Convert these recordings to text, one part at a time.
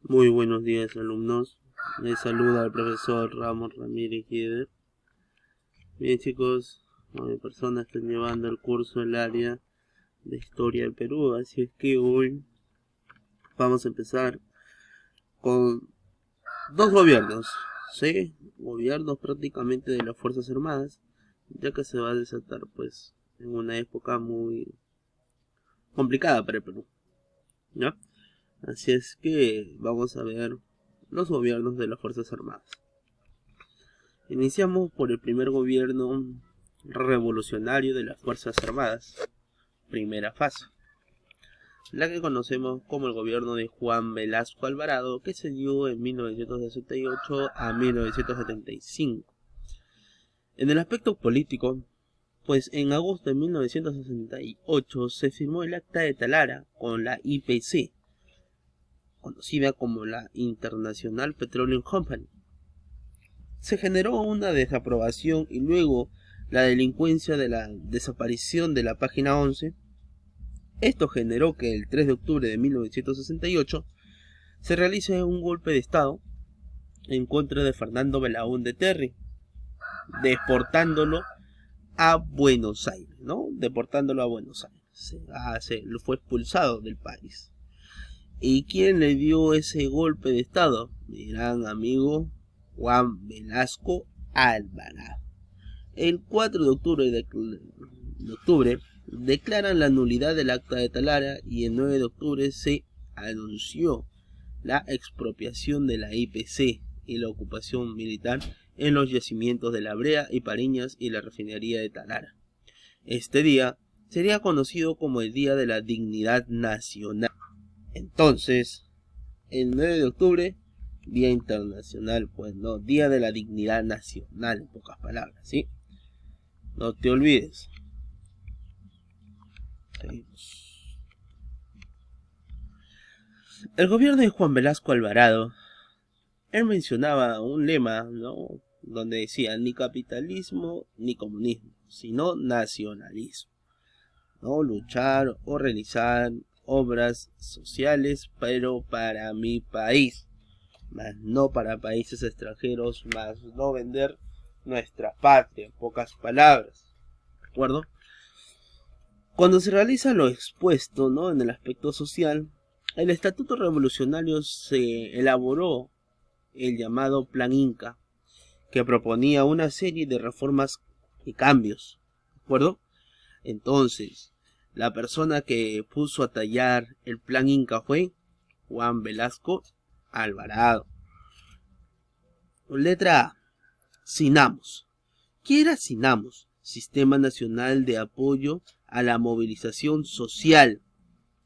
Muy buenos días, alumnos. Les saluda el profesor Ramos Ramírez Gieder. Bien, chicos, 9 personas están llevando el curso del área de Historia del Perú, así es que hoy vamos a empezar con dos gobiernos, ¿sí? Gobiernos prácticamente de las Fuerzas Armadas, ya que se va a desatar, pues, en una época muy complicada para el Perú, ¿ya? Así es que vamos a ver los gobiernos de las Fuerzas Armadas. Iniciamos por el primer gobierno revolucionario de las Fuerzas Armadas, primera fase, la que conocemos como el gobierno de Juan Velasco Alvarado, que se dio en 1968 a 1975. En el aspecto político, pues en agosto de 1968 se firmó el Acta de Talara con la IPC, conocida como la International Petroleum Company. Se generó una desaprobación y luego la delincuencia de la desaparición de la página 11. Esto generó que el 3 de octubre de 1968 se realice un golpe de estado en contra de Fernando Belaúnde Terry, deportándolo a Buenos Aires, ¿no? Deportándolo a Buenos Aires. Fue expulsado del país. ¿Y quién le dio ese golpe de estado? Mi gran amigo Juan Velasco Alvarado. El 4 de octubre declaran la nulidad del Acta de Talara y el 9 de octubre se anunció la expropiación de la IPC y la ocupación militar en los yacimientos de La Brea y Pariñas y la refinería de Talara. Este día sería conocido como el Día de la Dignidad Nacional. Entonces, el 9 de octubre, Día Internacional, pues no, Día de la Dignidad Nacional, en pocas palabras, ¿sí? No te olvides. Seguimos. El gobierno de Juan Velasco Alvarado, él mencionaba un lema, ¿no? Donde decía, ni capitalismo ni comunismo, sino nacionalismo, ¿no? Luchar o realizar obras sociales, pero para mi país, más no para países extranjeros, más no vender nuestra patria, en pocas palabras, ¿de acuerdo? Cuando se realiza lo expuesto, ¿no? En el aspecto social, el Estatuto Revolucionario se elaboró el llamado Plan Inca, que proponía una serie de reformas y cambios, ¿de acuerdo? Entonces, la persona que puso a tallar el Plan Inca fue Juan Velasco Alvarado. Letra A. Sinamos. ¿Qué era Sinamos? Sistema Nacional de Apoyo a la Movilización Social.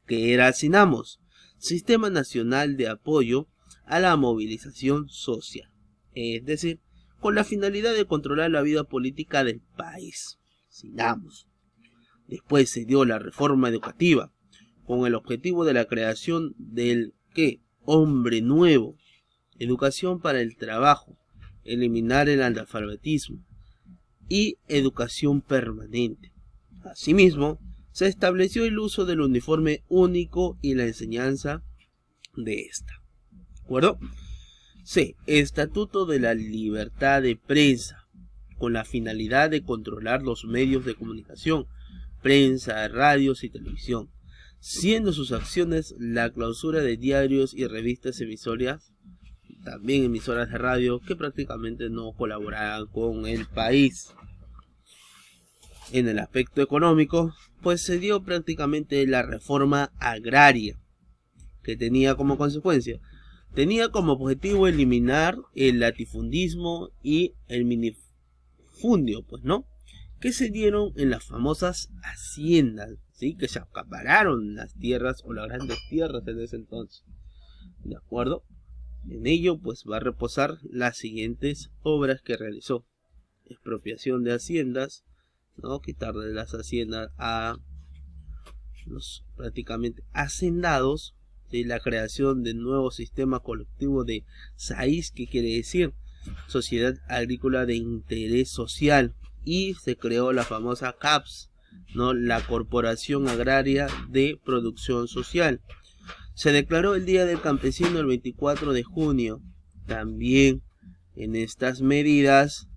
¿Qué era Sinamos? Sistema Nacional de Apoyo a la Movilización Social. Es decir, con la finalidad de controlar la vida política del país. Sinamos. Después se dio la reforma educativa, con el objetivo de la creación del ¿qué? Hombre nuevo. Educación para el trabajo, eliminar el analfabetismo y educación permanente. Asimismo, se estableció el uso del uniforme único y la enseñanza de esta. ¿De acuerdo? C. Estatuto de la Libertad de Prensa, con la finalidad de controlar los medios de comunicación, prensa, radios y televisión, siendo sus acciones la clausura de diarios y revistas emisoras, también emisoras de radio que prácticamente no colaboraban con el país. En el aspecto económico, pues se dio prácticamente la reforma agraria, que tenía como como objetivo eliminar el latifundismo y el minifundio, pues no, que se dieron en las famosas haciendas, ¿sí? Que se acapararon las tierras o las grandes tierras en ese entonces, ¿de acuerdo? En ello pues va a reposar las siguientes obras que realizó: expropiación de haciendas, ¿no? Quitarle las haciendas a los prácticamente hacendados, ¿sí? La creación de nuevo sistema colectivo de SAIS, que quiere decir Sociedad Agrícola de Interés Social, y se creó la famosa CAPS, ¿no? La Corporación Agraria de Producción Social. Se declaró el Día del Campesino el 24 de junio. También en estas medidas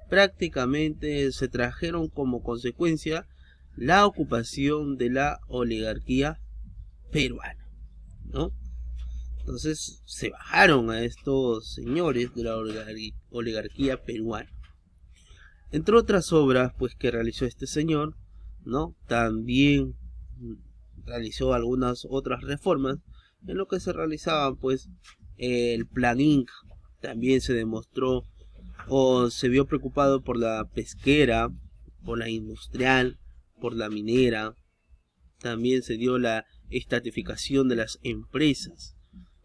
prácticamente se trajeron como consecuencia la ocupación de la oligarquía peruana, ¿no? Entonces se bajaron a estos señores de la oligarquía peruana. Entre otras obras pues que realizó este señor, ¿no? También realizó algunas otras reformas en lo que se realizaban pues el Plan Inca. También se demostró o se vio preocupado por la pesquera, por la industrial, por la minera. También se dio la estatificación de las empresas,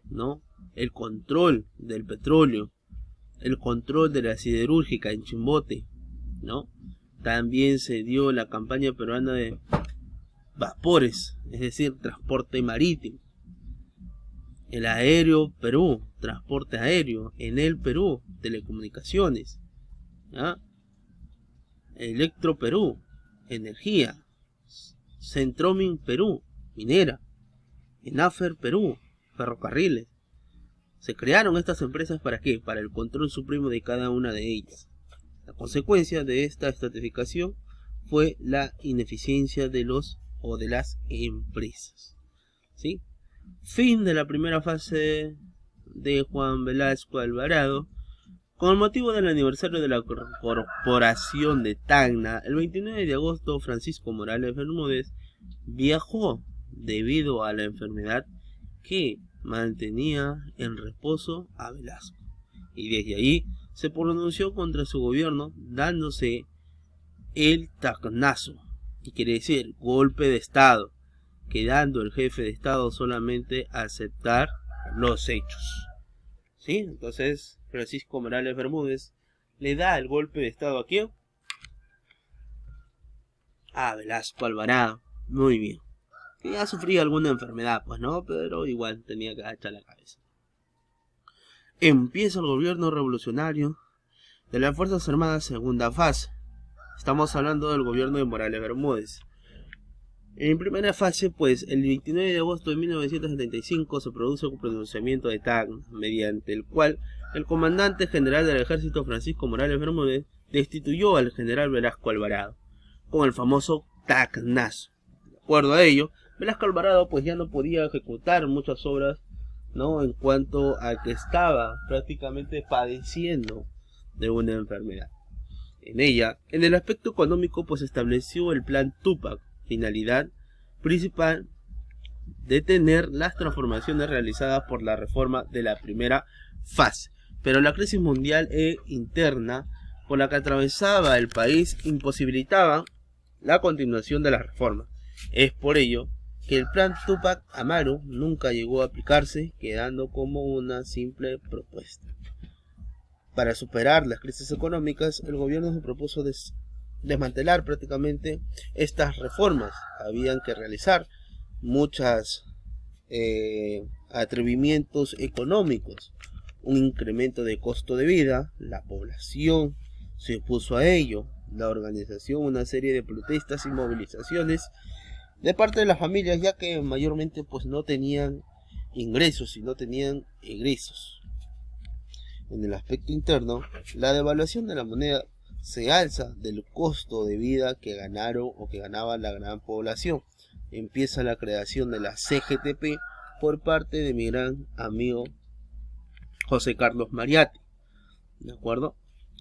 ¿no? El control del petróleo, el control de la siderúrgica en Chimbote, ¿no? También se dio la campaña peruana de vapores, es decir, transporte marítimo. El aéreo Perú, transporte aéreo. En el Perú, telecomunicaciones, ¿ah? Electro Perú, energía. Centromin Perú, minera. Enafer Perú, ferrocarriles. Se crearon estas empresas ¿para qué? Para el control supremo de cada una de ellas. La consecuencia de esta estatificación fue la ineficiencia de los o de las empresas, ¿sí? Fin de la primera fase de Juan Velasco Alvarado. Con el motivo del aniversario de la corporación de Tacna, el 29 de agosto Francisco Morales Bermúdez viajó debido a la enfermedad que mantenía en reposo a Velasco, y desde ahí se pronunció contra su gobierno dándose el tacnazo, que quiere decir golpe de estado, quedando el jefe de estado solamente a aceptar los hechos, ¿sí? Entonces Francisco Morales Bermúdez le da el golpe de estado ¿a quién? A Velasco Alvarado. Muy bien, que ya sufría alguna enfermedad, pues no, pero igual tenía que agachar la cabeza. Empieza el gobierno revolucionario de las Fuerzas Armadas segunda fase. Estamos hablando del gobierno de Morales Bermúdez. En primera fase, pues, el 29 de agosto de 1975 se produce un pronunciamiento de Tacna, mediante el cual el comandante general del ejército Francisco Morales Bermúdez destituyó al general Velasco Alvarado, con el famoso tacnazo. De acuerdo a ello, Velasco Alvarado pues ya no podía ejecutar muchas obras, ¿no? En cuanto a que estaba prácticamente padeciendo de una enfermedad. En ella, en el aspecto económico, pues estableció el plan Tupac, finalidad principal detener las transformaciones realizadas por la reforma de la primera fase. Pero la crisis mundial e interna por la que atravesaba el país imposibilitaba la continuación de la reforma. Es por ello que el plan Tupac Amaru nunca llegó a aplicarse, quedando como una simple propuesta. Para superar las crisis económicas, el gobierno se propuso desmantelar prácticamente estas reformas. Habían que realizar muchos atrevimientos económicos, un incremento de costo de vida. La población se opuso a ello, la organización, una serie de protestas y movilizaciones de parte de las familias, ya que mayormente pues no tenían ingresos y no tenían egresos. En el aspecto interno, la devaluación de la moneda se alza del costo de vida que ganaron o que ganaba la gran población. Empieza la creación de la CGTP por parte de mi gran amigo José Carlos Mariatti, ¿de acuerdo?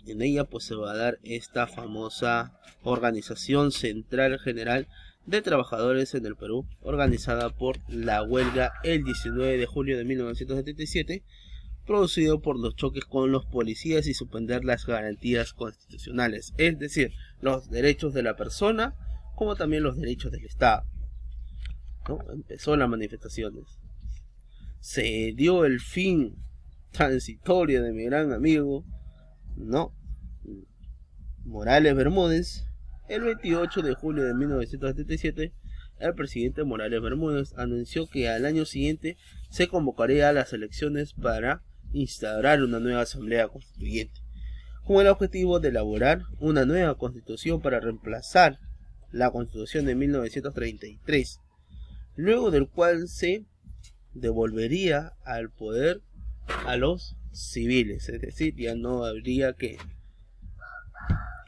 En ella pues se va a dar esta famosa Organización Central General de Trabajadores en el Perú, organizada por la huelga el 19 de julio de 1977, producido por los choques con los policías y suspender las garantías constitucionales, es decir, los derechos de la persona como también los derechos del Estado, ¿no? Empezó las manifestaciones, se dio el fin transitorio de mi gran amigo, ¿no? Morales Bermúdez. El 28 de julio de 1977, el presidente Morales Bermúdez anunció que al año siguiente se convocaría a las elecciones para instaurar una nueva asamblea constituyente, con el objetivo de elaborar una nueva constitución para reemplazar la constitución de 1933, luego del cual se devolvería al poder a los civiles, es decir, ya no habría que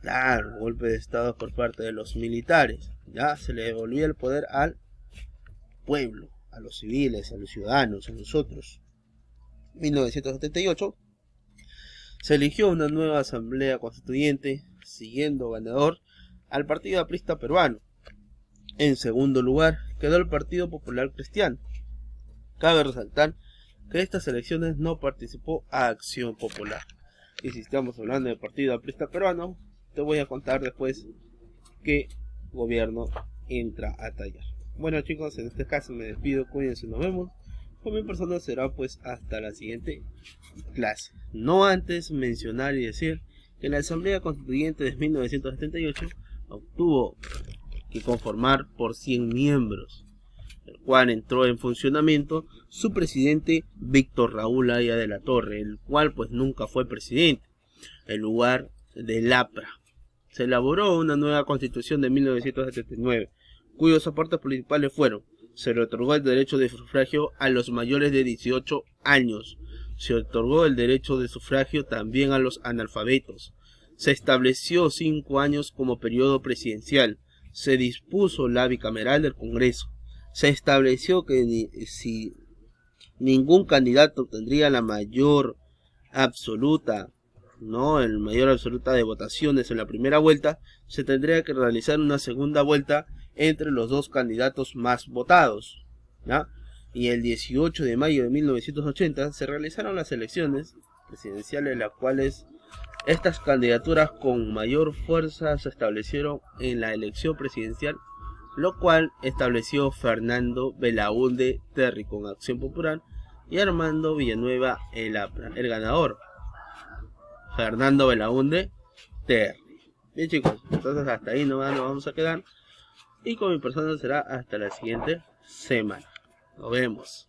dar golpe de estado por parte de los militares, ya se le devolvía el poder al pueblo, a los civiles, a los ciudadanos, a nosotros. 1978 se eligió una nueva asamblea constituyente, siguiendo ganador al Partido Aprista Peruano. En segundo lugar quedó el Partido Popular Cristiano. Cabe resaltar que estas elecciones no participó a Acción Popular. Y si estamos hablando del Partido Aprista Peruano, te voy a contar después qué gobierno entra a tallar. Bueno chicos, en este caso me despido, cuídense, nos vemos. Con mi persona será pues hasta la siguiente clase. No antes mencionar y decir que la Asamblea Constituyente de 1978 obtuvo que conformar por 100 miembros, el cual entró en funcionamiento su presidente Víctor Raúl Haya de la Torre, el cual pues nunca fue presidente, en lugar de Lapra. Se elaboró una nueva constitución de 1979, cuyos aportes principales fueron: se le otorgó el derecho de sufragio a los mayores de 18 años, se otorgó el derecho de sufragio también a los analfabetos, se estableció 5 años como periodo presidencial, se dispuso la bicameral del Congreso, se estableció que si ningún candidato obtendría la mayor absoluta de votaciones en la primera vuelta, se tendría que realizar una segunda vuelta entre los dos candidatos más votados, ¿ya? Y el 18 de mayo de 1980 se realizaron las elecciones presidenciales, en las cuales estas candidaturas con mayor fuerza se establecieron en la elección presidencial, lo cual estableció Fernando Belaúnde Terry con Acción Popular y Armando Villanueva el ganador, Fernando Belaúnde Terry. Bien chicos, entonces hasta ahí nos vamos a quedar, y con mi persona será hasta la siguiente semana. Nos vemos.